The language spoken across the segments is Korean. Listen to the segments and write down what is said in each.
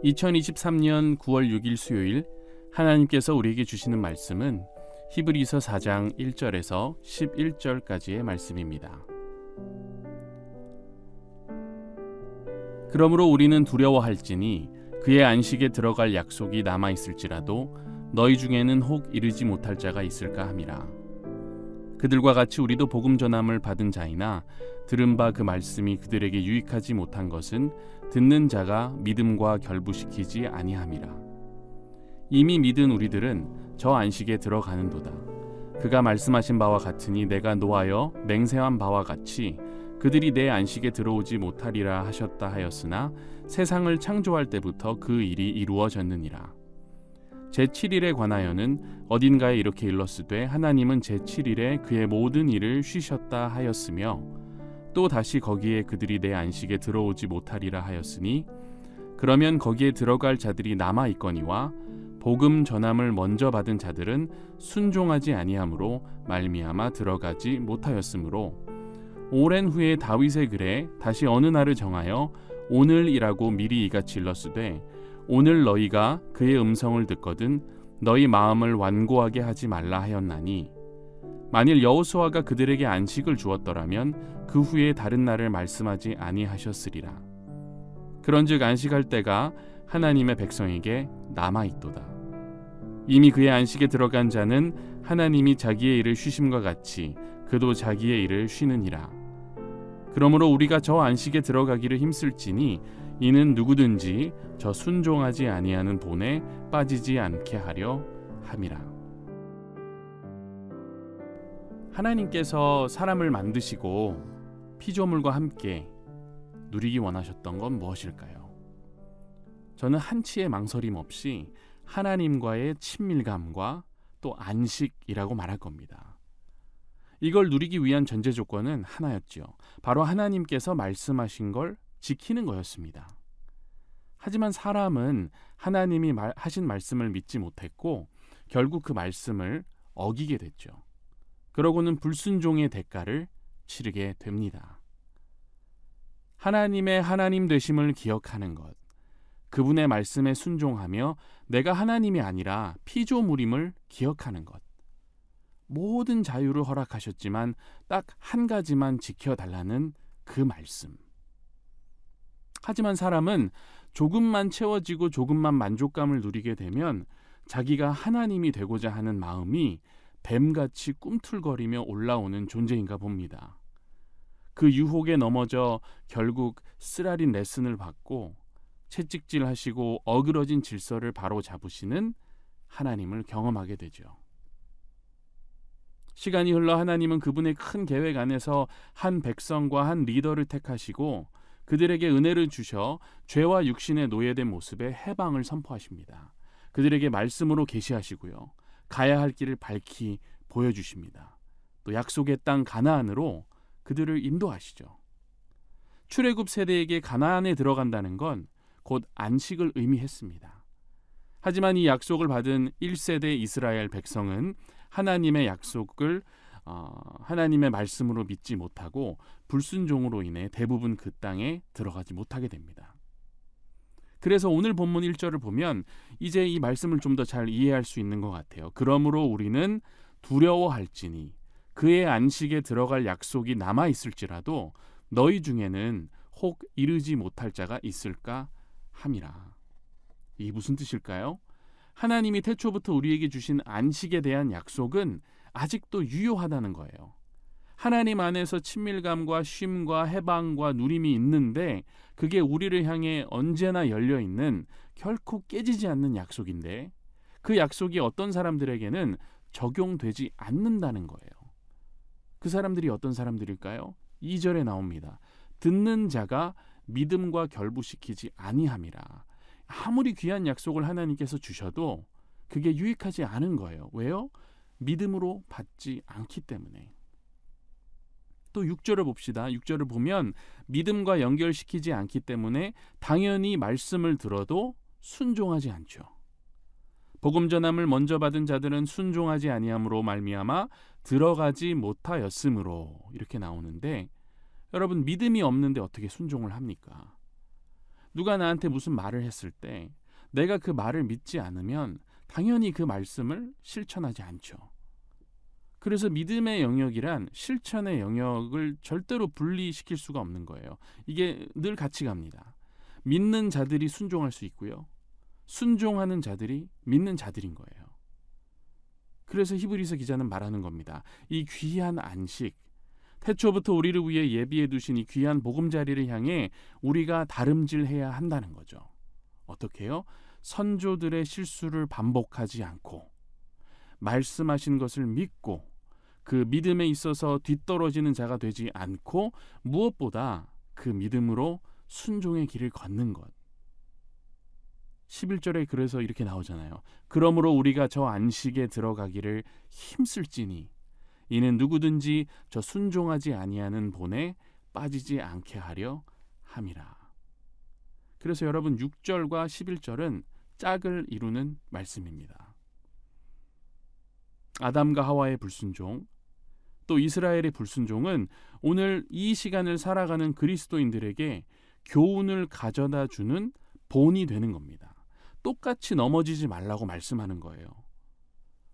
2023년 9월 6일 수요일 하나님께서 우리에게 주시는 말씀은 히브리서 4장 1절에서 11절까지의 말씀입니다. 그러므로 우리는 두려워할지니 그의 안식에 들어갈 약속이 남아있을지라도 너희 중에는 혹 이르지 못할 자가 있을까 함이라. 그들과 같이 우리도 복음 전함을 받은 자이나 들은 바 그 말씀이 그들에게 유익하지 못한 것은 듣는 자가 믿음과 결부시키지 아니함이라. 이미 믿은 우리들은 저 안식에 들어가는도다. 그가 말씀하신 바와 같으니 내가 노하여 맹세한 바와 같이 그들이 내 안식에 들어오지 못하리라 하셨다 하였으나 세상을 창조할 때부터 그 일이 이루어졌느니라. 제7일에 관하여는 어딘가에 이렇게 일렀으되 하나님은 제7일에 그의 모든 일을 쉬셨다 하였으며 또 다시 거기에 그들이 내 안식에 들어오지 못하리라 하였으니 그러면 거기에 들어갈 자들이 남아있거니와 복음 전함을 먼저 받은 자들은 순종하지 아니함으로 말미암아 들어가지 못하였으므로 오랜 후에 다윗의 글에 다시 어느 날을 정하여 오늘이라고 미리 이같이 일렀으되 오늘 너희가 그의 음성을 듣거든 너희 마음을 완고하게 하지 말라 하였나니 만일 여호수아가 그들에게 안식을 주었더라면 그 후에 다른 날을 말씀하지 아니하셨으리라. 그런즉 안식할 때가 하나님의 백성에게 남아있도다. 이미 그의 안식에 들어간 자는 하나님이 자기의 일을 쉬심과 같이 그도 자기의 일을 쉬느니라. 그러므로 우리가 저 안식에 들어가기를 힘쓸지니 이는 누구든지 저 순종하지 아니하는 본에 빠지지 않게 하려 함이라. 하나님께서 사람을 만드시고 피조물과 함께 누리기 원하셨던 건 무엇일까요? 저는 한치의 망설임 없이 하나님과의 친밀감과 또 안식이라고 말할 겁니다. 이걸 누리기 위한 전제 조건은 하나였죠. 바로 하나님께서 말씀하신 걸 지키는 거였습니다. 하지만 사람은 하나님이 하신 말씀을 믿지 못했고 결국 그 말씀을 어기게 됐죠. 그러고는 불순종의 대가를 치르게 됩니다. 하나님의 하나님 되심을 기억하는 것, 그분의 말씀에 순종하며 내가 하나님이 아니라 피조물임을 기억하는 것, 모든 자유를 허락하셨지만 딱 한 가지만 지켜달라는 그 말씀. 하지만 사람은 조금만 채워지고 조금만 만족감을 누리게 되면 자기가 하나님이 되고자 하는 마음이 뱀같이 꿈틀거리며 올라오는 존재인가 봅니다. 그 유혹에 넘어져 결국 쓰라린 레슨을 받고 채찍질하시고 어그러진 질서를 바로 잡으시는 하나님을 경험하게 되죠. 시간이 흘러 하나님은 그분의 큰 계획 안에서 한 백성과 한 리더를 택하시고 그들에게 은혜를 주셔 죄와 육신에 노예된 모습에 해방을 선포하십니다. 그들에게 말씀으로 계시하시고요. 가야 할 길을 밝히 보여주십니다. 또 약속의 땅 가나안으로 그들을 인도하시죠. 출애굽 세대에게 가나안에 들어간다는 건 곧 안식을 의미했습니다. 하지만 이 약속을 받은 1세대 이스라엘 백성은 하나님의 약속을 하나님의 말씀으로 믿지 못하고 불순종으로 인해 대부분 그 땅에 들어가지 못하게 됩니다. 그래서 오늘 본문 1절을 보면 이제 이 말씀을 좀 더 잘 이해할 수 있는 것 같아요. 그러므로 우리는 두려워할지니 그의 안식에 들어갈 약속이 남아있을지라도 너희 중에는 혹 이르지 못할 자가 있을까 함이라. 이게 무슨 뜻일까요? 하나님이 태초부터 우리에게 주신 안식에 대한 약속은 아직도 유효하다는 거예요. 하나님 안에서 친밀감과 쉼과 해방과 누림이 있는데 그게 우리를 향해 언제나 열려있는 결코 깨지지 않는 약속인데 그 약속이 어떤 사람들에게는 적용되지 않는다는 거예요. 그 사람들이 어떤 사람들일까요? 2절에 나옵니다. 듣는 자가 믿음과 결부시키지 아니함이라. 아무리 귀한 약속을 하나님께서 주셔도 그게 유익하지 않은 거예요. 왜요? 믿음으로 받지 않기 때문에. 또 6절을 봅시다. 6절을 보면 믿음과 연결시키지 않기 때문에 당연히 말씀을 들어도 순종하지 않죠. 복음 전함을 먼저 받은 자들은 순종하지 아니함으로 말미암아 들어가지 못하였으므로 이렇게 나오는데 여러분 믿음이 없는데 어떻게 순종을 합니까? 누가 나한테 무슨 말을 했을 때 내가 그 말을 믿지 않으면 당연히 그 말씀을 실천하지 않죠. 그래서 믿음의 영역이란 실천의 영역을 절대로 분리시킬 수가 없는 거예요. 이게 늘 같이 갑니다. 믿는 자들이 순종할 수 있고요. 순종하는 자들이 믿는 자들인 거예요. 그래서 히브리서 기자는 말하는 겁니다. 이 귀한 안식, 태초부터 우리를 위해 예비해 두신 이 귀한 보금자리를 향해 우리가 다름질해야 한다는 거죠. 어떻게 해요? 선조들의 실수를 반복하지 않고 말씀하신 것을 믿고 그 믿음에 있어서 뒤떨어지는 자가 되지 않고 무엇보다 그 믿음으로 순종의 길을 걷는 것. 11절에 그래서 이렇게 나오잖아요. 그러므로 우리가 저 안식에 들어가기를 힘쓸지니 이는 누구든지 저 순종하지 아니하는 본에 빠지지 않게 하려 함이라. 그래서 여러분 6절과 11절은 짝을 이루는 말씀입니다. 아담과 하와의 불순종, 또 이스라엘의 불순종은 오늘 이 시간을 살아가는 그리스도인들에게 교훈을 가져다 주는 본이 되는 겁니다. 똑같이 넘어지지 말라고 말씀하는 거예요.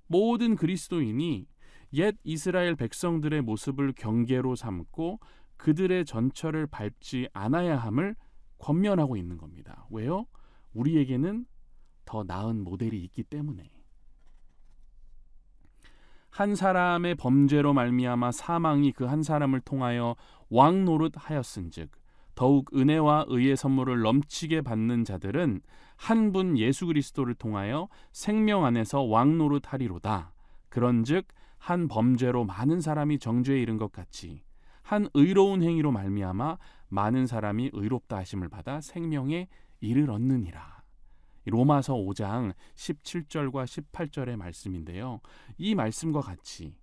모든 그리스도인이 옛 이스라엘 백성들의 모습을 경계로 삼고 그들의 전철을 밟지 않아야 함을 권면하고 있는 겁니다. 왜요? 우리에게는 더 나은 모델이 있기 때문에. 한 사람의 범죄로 말미암아 사망이 그 한 사람을 통하여 왕 노릇하였은즉 더욱 은혜와 의의 선물을 넘치게 받는 자들은 한 분 예수 그리스도를 통하여 생명 안에서 왕 노릇하리로다. 그런즉 한 범죄로 많은 사람이 정죄에 이른 것 같이 한 의로운 행위로 말미암아 많은 사람이 의롭다 하심을 받아 생명에 이를 얻느니라. 로마서 5장 17절과 18절의 말씀인데요. 이 말씀과 같이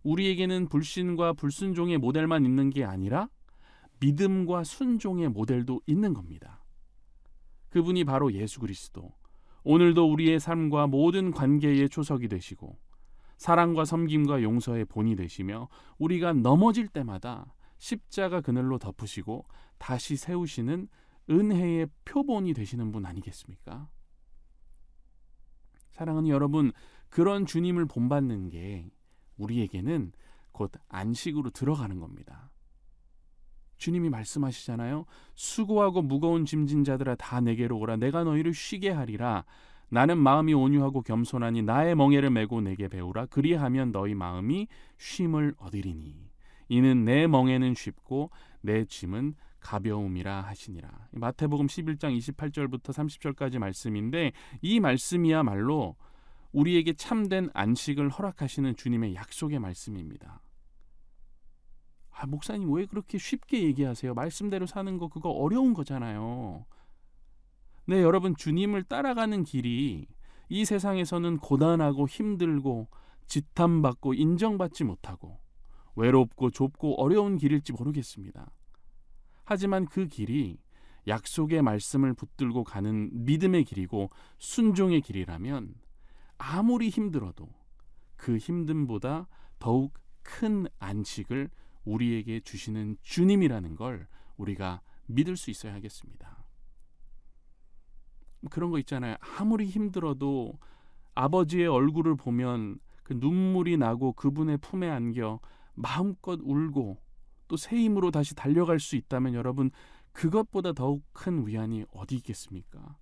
우리에게는 불신과 불순종의 모델만 있는 게 아니라 믿음과 순종의 모델도 있는 겁니다. 그분이 바로 예수 그리스도. 오늘도 우리의 삶과 모든 관계의 초석이 되시고 사랑과 섬김과 용서의 본이 되시며 우리가 넘어질 때마다 십자가 그늘로 덮으시고 다시 세우시는 은혜의 표본이 되시는 분 아니겠습니까? 사랑하는 여러분, 그런 주님을 본받는 게 우리에게는 곧 안식으로 들어가는 겁니다. 주님이 말씀하시잖아요. 수고하고 무거운 짐진 자들아 다 내게로 오라. 내가 너희를 쉬게 하리라. 나는 마음이 온유하고 겸손하니 나의 멍에를 메고 내게 배우라. 그리하면 너희 마음이 쉼을 얻으리니. 이는 내 멍에는 쉽고 내 짐은 가벼움이라 하시니라. 마태복음 11장 28절부터 30절까지 말씀인데 이 말씀이야말로 우리에게 참된 안식을 허락하시는 주님의 약속의 말씀입니다. 목사님 왜 그렇게 쉽게 얘기하세요? 말씀대로 사는 거 그거 어려운 거잖아요. 네, 여러분, 주님을 따라가는 길이 이 세상에서는 고단하고 힘들고 지탄받고 인정받지 못하고 외롭고 좁고 어려운 길일지 모르겠습니다. 하지만 그 길이 약속의 말씀을 붙들고 가는 믿음의 길이고 순종의 길이라면 아무리 힘들어도 그 힘듦보다 더욱 큰 안식을 우리에게 주시는 주님이라는 걸 우리가 믿을 수 있어야 하겠습니다. 그런 거 있잖아요. 아무리 힘들어도 아버지의 얼굴을 보면 그 눈물이 나고 그분의 품에 안겨 마음껏 울고 또 새 힘으로 다시 달려갈 수 있다면 여러분, 그것보다 더욱 큰 위안이 어디 있겠습니까?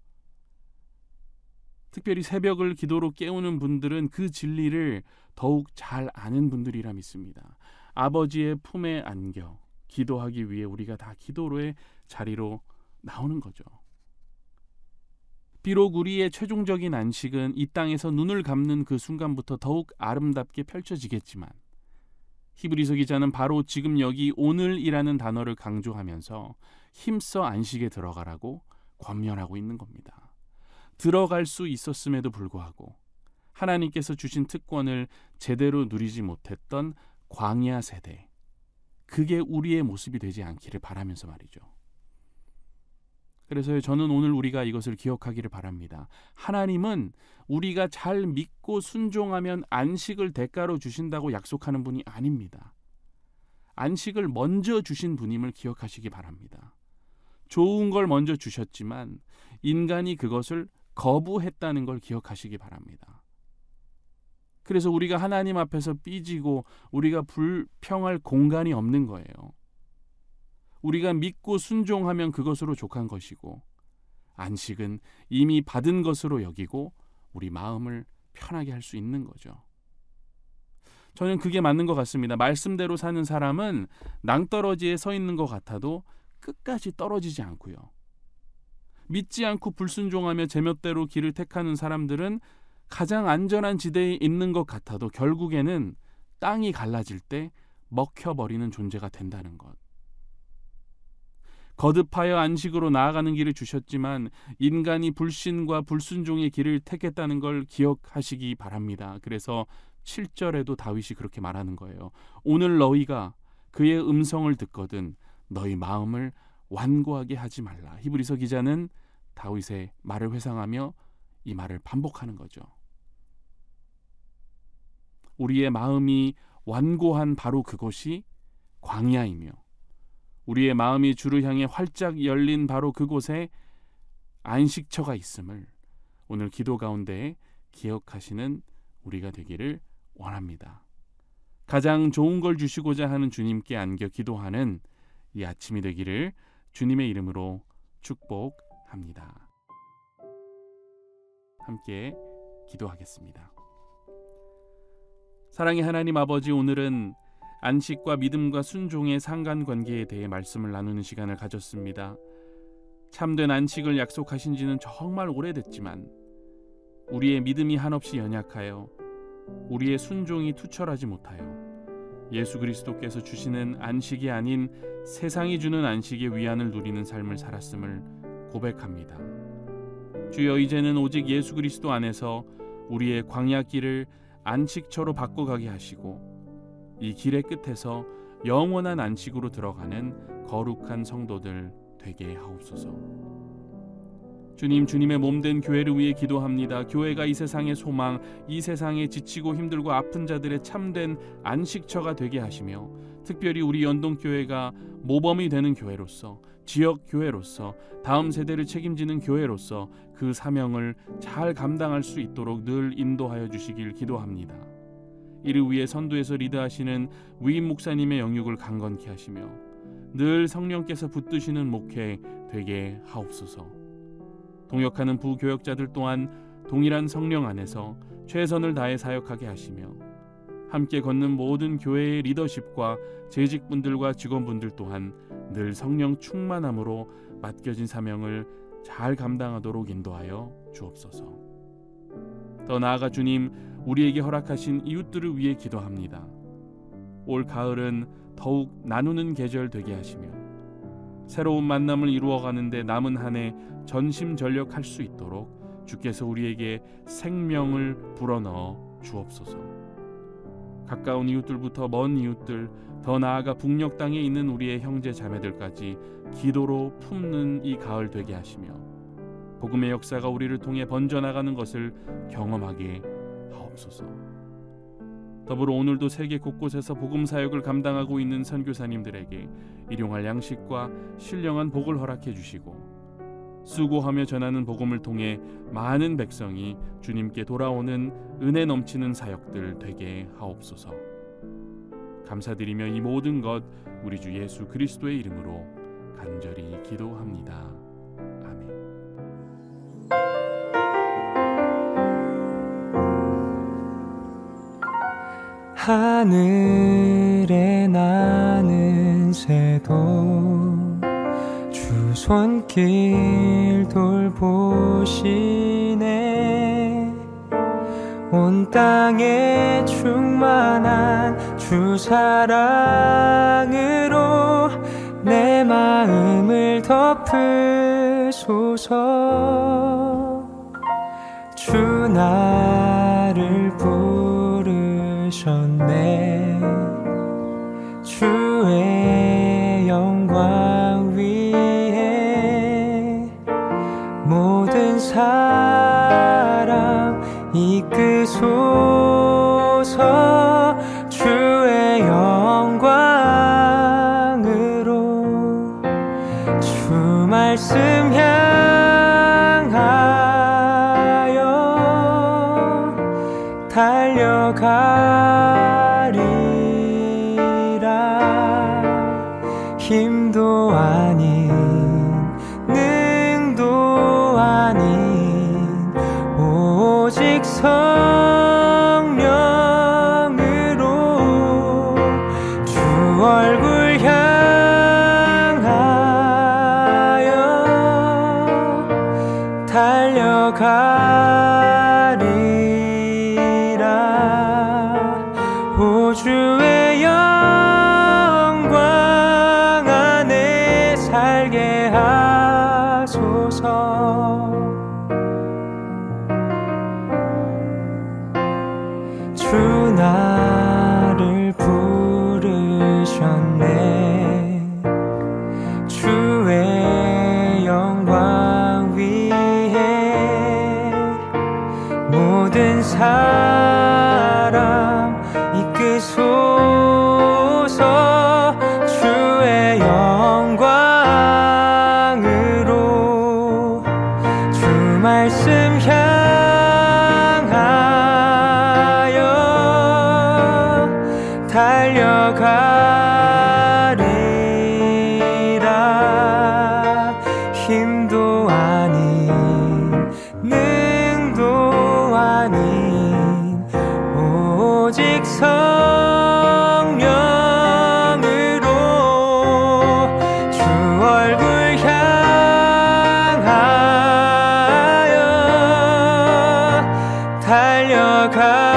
특별히 새벽을 기도로 깨우는 분들은 그 진리를 더욱 잘 아는 분들이라 믿습니다. 아버지의 품에 안겨 기도하기 위해 우리가 다 기도로의 자리로 나오는 거죠. 비록 우리의 최종적인 안식은 이 땅에서 눈을 감는 그 순간부터 더욱 아름답게 펼쳐지겠지만 히브리서 기자는 바로 지금 여기 오늘이라는 단어를 강조하면서 힘써 안식에 들어가라고 권면하고 있는 겁니다. 들어갈 수 있었음에도 불구하고 하나님께서 주신 특권을 제대로 누리지 못했던 광야 세대, 그게 우리의 모습이 되지 않기를 바라면서 말이죠. 그래서 저는 오늘 우리가 이것을 기억하기를 바랍니다. 하나님은 우리가 잘 믿고 순종하면 안식을 대가로 주신다고 약속하는 분이 아닙니다. 안식을 먼저 주신 분임을 기억하시기 바랍니다. 좋은 걸 먼저 주셨지만 인간이 그것을 거부했다는 걸 기억하시기 바랍니다. 그래서 우리가 하나님 앞에서 삐지고 우리가 불평할 공간이 없는 거예요. 우리가 믿고 순종하면 그것으로 족한 것이고, 안식은 이미 받은 것으로 여기고 우리 마음을 편하게 할 수 있는 거죠. 저는 그게 맞는 것 같습니다. 말씀대로 사는 사람은 낭떠러지에 서 있는 것 같아도 끝까지 떨어지지 않고요. 믿지 않고 불순종하며 제멋대로 길을 택하는 사람들은 가장 안전한 지대에 있는 것 같아도 결국에는 땅이 갈라질 때 먹혀버리는 존재가 된다는 것. 거듭하여 안식으로 나아가는 길을 주셨지만 인간이 불신과 불순종의 길을 택했다는 걸 기억하시기 바랍니다. 그래서 7절에도 다윗이 그렇게 말하는 거예요. 오늘 너희가 그의 음성을 듣거든 너희 마음을 완고하게 하지 말라. 히브리서 기자는 다윗의 말을 회상하며 이 말을 반복하는 거죠. 우리의 마음이 완고한 바로 그것이 광야이며, 우리의 마음이 주를 향해 활짝 열린 바로 그곳에 안식처가 있음을 오늘 기도 가운데 기억하시는 우리가 되기를 원합니다. 가장 좋은 걸 주시고자 하는 주님께 안겨 기도하는 이 아침이 되기를 주님의 이름으로 축복합니다. 함께 기도하겠습니다. 사랑의 하나님 아버지, 오늘은 안식과 믿음과 순종의 상관관계에 대해 말씀을 나누는 시간을 가졌습니다. 참된 안식을 약속하신 지는 정말 오래됐지만 우리의 믿음이 한없이 연약하여 우리의 순종이 투철하지 못하여 예수 그리스도께서 주시는 안식이 아닌 세상이 주는 안식의 위안을 누리는 삶을 살았음을 고백합니다. 주여, 이제는 오직 예수 그리스도 안에서 우리의 광야길을 안식처로 바꿔가게 하시고 이 길의 끝에서 영원한 안식으로 들어가는 거룩한 성도들 되게 하옵소서. 주님, 주님의 몸된 교회를 위해 기도합니다. 교회가 이 세상의 소망, 이 세상에 지치고 힘들고 아픈 자들의 참된 안식처가 되게 하시며, 특별히 우리 연동교회가 모범이 되는 교회로서, 지역 교회로서, 다음 세대를 책임지는 교회로서 그 사명을 잘 감당할 수 있도록 늘 인도하여 주시길 기도합니다. 이를 위해 선두에서 리드하시는 위임 목사님의 영육을 강건케 하시며 늘 성령께서 붙드시는 목회 되게 하옵소서. 동역하는 부교역자들 또한 동일한 성령 안에서 최선을 다해 사역하게 하시며, 함께 걷는 모든 교회의 리더십과 재직분들과 직원분들 또한 늘 성령 충만함으로 맡겨진 사명을 잘 감당하도록 인도하여 주옵소서. 더 나아가 주님, 우리에게 허락하신 이웃들을 위해 기도합니다. 올 가을은 더욱 나누는 계절 되게 하시며 새로운 만남을 이루어가는데 남은 한 해 전심전력할 수 있도록 주께서 우리에게 생명을 불어넣어 주옵소서. 가까운 이웃들부터 먼 이웃들, 더 나아가 북녘 땅에 있는 우리의 형제 자매들까지 기도로 품는 이 가을 되게 하시며 복음의 역사가 우리를 통해 번져나가는 것을 경험하게 하옵소서. 더불어 오늘도 세계 곳곳에서 복음 사역을 감당하고 있는 선교사님들에게 일용할 양식과 신령한 복을 허락해 주시고, 수고하며 전하는 복음을 통해 많은 백성이 주님께 돌아오는 은혜 넘치는 사역들 되게 하옵소서. 감사드리며 이 모든 것 우리 주 예수 그리스도의 이름으로 간절히 기도합니다. 아멘. 하늘에 나는 새도 주 손길 돌보시네. 온 땅에 충만한 주 사랑으로 내 마음을 덮으소서. 주 나를 부르셨네. 주의 영광 위에 모든 사람 이끄소서. 주의 영광으로 주만 달려가리라. 힘도 아닌 능도 아닌 오직 성령으로 주 얼굴 향하여 달려가리라. 오 주의 영광 안에 살게 하소서. 주 나를 부르셨네. 주의 영광 위에 모든 사람 이끄소서. 주의 영광으로 주 말씀 향하여 달려가리라. 힘도 아닌 능도 아닌 오직 성령으로 주 얼굴 향하여 달려가